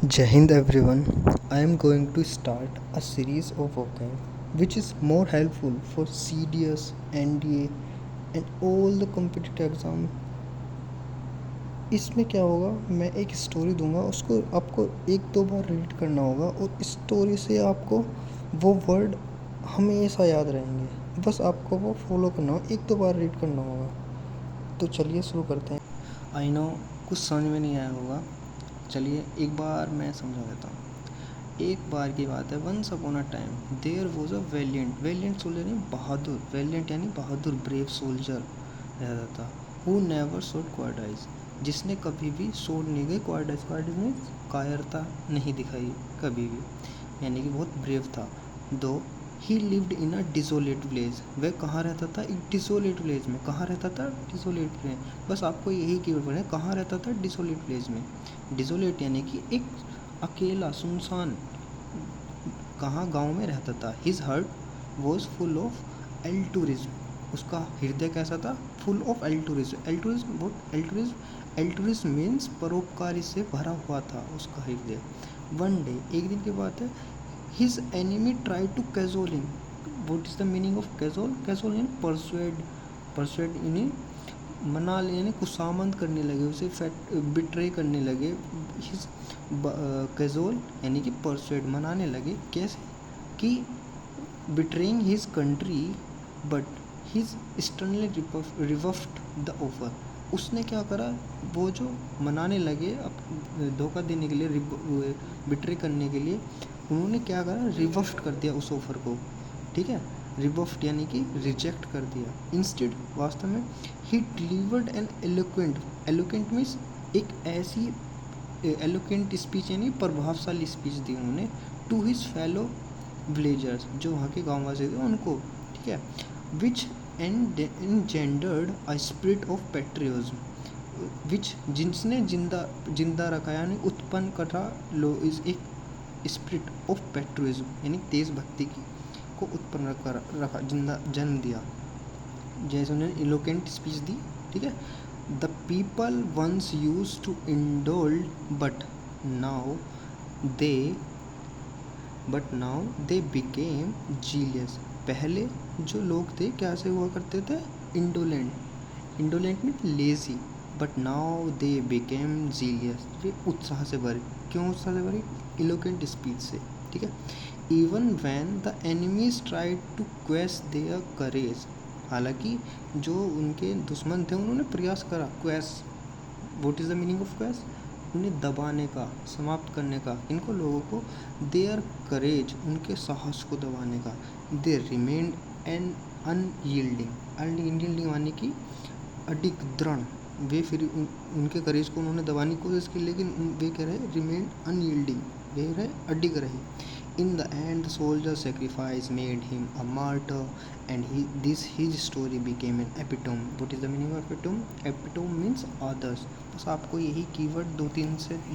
Jai Hind everyone. I am going to start a series of vocab which is more helpful for CDS, NDA and all the competitive exam. इसमें क्या होगा, मैं एक story दूंगा, उसको आपको एक दो बार रीड करना होगा और इस स्टोरी से आपको वो वर्ड हमेशा याद रहेंगे। बस आपको वो फॉलो करना होगा, एक दो बार रीड करना होगा। तो चलिए शुरू करते हैं। आई नो कुछ समझ में नहीं आया होगा, चलिए एक बार मैं समझा देता हूँ। एक बार की बात है, once upon a time there was a valiant soldier यानी बहादुर, वैलियंट यानी बहादुर, ब्रेव सोल्जर रहता था। हु नेवर शोड क्वार्टाइज, जिसने कभी भी शोड नहीं गई क्वार्टाइज में कायरता नहीं दिखाई कभी भी, यानी कि बहुत ब्रेव था। दो he lived in a desolate village, वह कहाँ रहता था? एक डिसोलेट विलेज में। कहाँ रहता था? डिसोलेट में। बस आपको यही कीवर्ड पढ़ना है, कहाँ रहता था? डिसोलेट विलेज में। डिसोलेट यानी कि एक अकेला, सुनसान, कहाँ? गांव में रहता था। His heart was full of altruism, उसका हृदय कैसा था? Full of altruism. Altruism means परोपकारी से भरा हुआ था उसका हृदय। वन डे, एक दिन की बात है, his enemy try to cajole him. What is the meaning of cajole? Cajole यानी परसुएड यानी मना ले, यानी कुशामंद करने लगे उसे, बिट्रे करने लगे। हिज कैजोल यानी कि परसुएड, मनाने लगे। कैसे? कि betraying his country but his sternly refused the offer. उसने क्या करा? वो जो मनाने लगे अब धोखा देने के लिए, बिट्रे करने के लिए, उन्होंने क्या करा? रिवफ्ट कर दिया उस ऑफर को। ठीक है, रिबफ्ट यानी कि रिजेक्ट कर दिया। इंस्टेड, वास्तव में, ही डिलीवर्ड एन एलोक्वेंट मीन्स एक ऐसी एलोक्वेंट स्पीच यानी प्रभावशाली स्पीच दी उन्होंने टू हिज फेलो विलेजर्स, जो वहाँ के गाँववासी थे उनको। ठीक है, विच एनजेंडर्ड अ स्पिरिट ऑफ पेट्रियोटिज्म, विच जिसने जिंदा रखा यानी उत्पन्न करा लो इज एक स्पिरिट ऑफ पेट्रियोटिज्म यानी देशभक्ति की को उत्पन्न रखा, जिंदा जन्म दिया। जैसे उन्होंने इलोकेंट स्पीच दी। ठीक है, the people once use to indolent but now they became zealous. पहले जो लोग थे कैसे हुआ करते थे? Indolent mean lazy, but now they became zealous, वे उत्साह से भरे। क्यों उत्साह से भरे? इलोकेंट स्पीच से। ठीक है, even when the enemies try to quash their courage, हालांकि जो उनके दुश्मन थे उन्होंने प्रयास करा। Quash, what is the meaning of quash? उन्हें दबाने का, समाप्त करने का, इनको लोगों को। देयर करेज, उनके साहस को दबाने का। दे रिमेन्ड एन अनयील्डिंग यानी कि अडिग, दृढ़। वे फिर उनके करेज को उन्होंने दबाने की कोशिश की, लेकिन वे कह रहे रिमेन अनयील्डिंग, वे रहे अडिग रहे। In the end, the soldier's sacrifice made him a martyr, and his story became an epitome. What is the meaning of epitome? Epitome means others. बस आपको यही कीवर्ड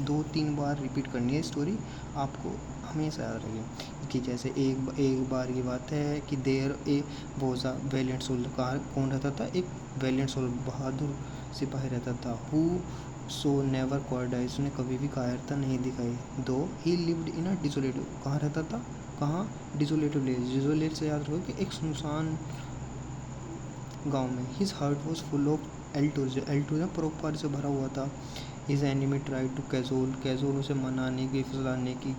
दो तीन बार रिपीट करनी है। स्टोरी आपको हमेशा याद रखेगी कि जैसे एक बार की बात है कि there a was a valiant soldier. कौन रहता था? एक वैलियंट सोल्जर, बहादुर सिपाही रहता था। हु सो नेवर क्वार्डाइज, उसने कभी भी कायरता नहीं दिखाई। दो he lived in a desolate, कहाँ रहता था? कहाँ? Desolate village. डिसोलेट से याद रखो कि एक सुनसान गांव में। His heart was full of altruism, परोपकार से भरा हुआ था। His enemy try to cajole उसे मनाने की, फुसलाने की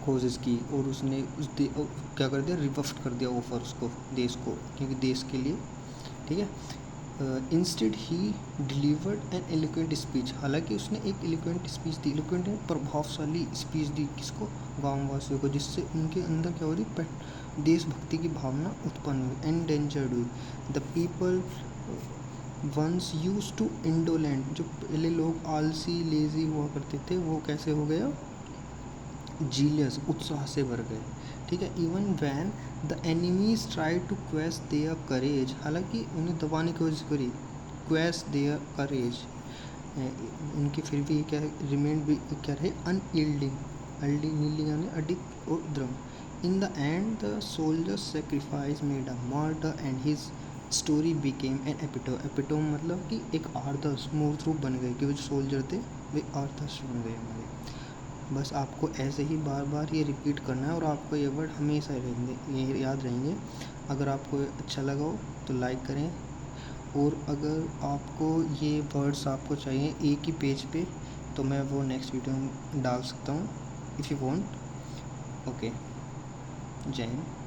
कोशिश की, और उसने क्या कर दिया? रिवफ्ट कर दिया ऑफर उसको, देश को, क्योंकि देश के लिए। ठीक है, instead he delivered an eloquent speech, हालांकि उसने एक एलोक्वेंट स्पीच दी। एलोक्वेंट है प्रभावशाली स्पीच दी, किसको? गाँववासियों को, जिससे उनके अंदर क्या हो रही? देशभक्ति की भावना उत्पन्न हुई, एंडेंजर्ड हुई। The people once use to indolent, जो पहले लोग आलसी, लेजी हुआ करते थे, वो कैसे हो गया? जीलियस, उत्साह से भर गए। ठीक है, even when the enemies try to quash their courage, हालांकि उन्हें दबाने की कोशिश करी। क्वेश देयर करेज, उनके फिर भी क्या रिमेन भी क्या रहे? अनयील्डिंग यानी अडिग और दृढ़। In the end the soldier sacrifice made a martyr and his story became an epitome. Epitome मतलब कि एक आदर्श मूर्त रूप बन गए कि वो जो सोल्जर थे भाई अर्थात बन गए हमारे। बस आपको ऐसे ही बार बार ये रिपीट करना है और आपको ये वर्ड हमेशा रहेंगे, ये याद रहेंगे। अगर आपको अच्छा लगा हो तो लाइक करें, और अगर आपको ये वर्ड्स आपको चाहिए एक ही पेज पे तो मैं वो नेक्स्ट वीडियो में डाल सकता हूँ, इफ़ यू वांट। ओके, जय हिंद।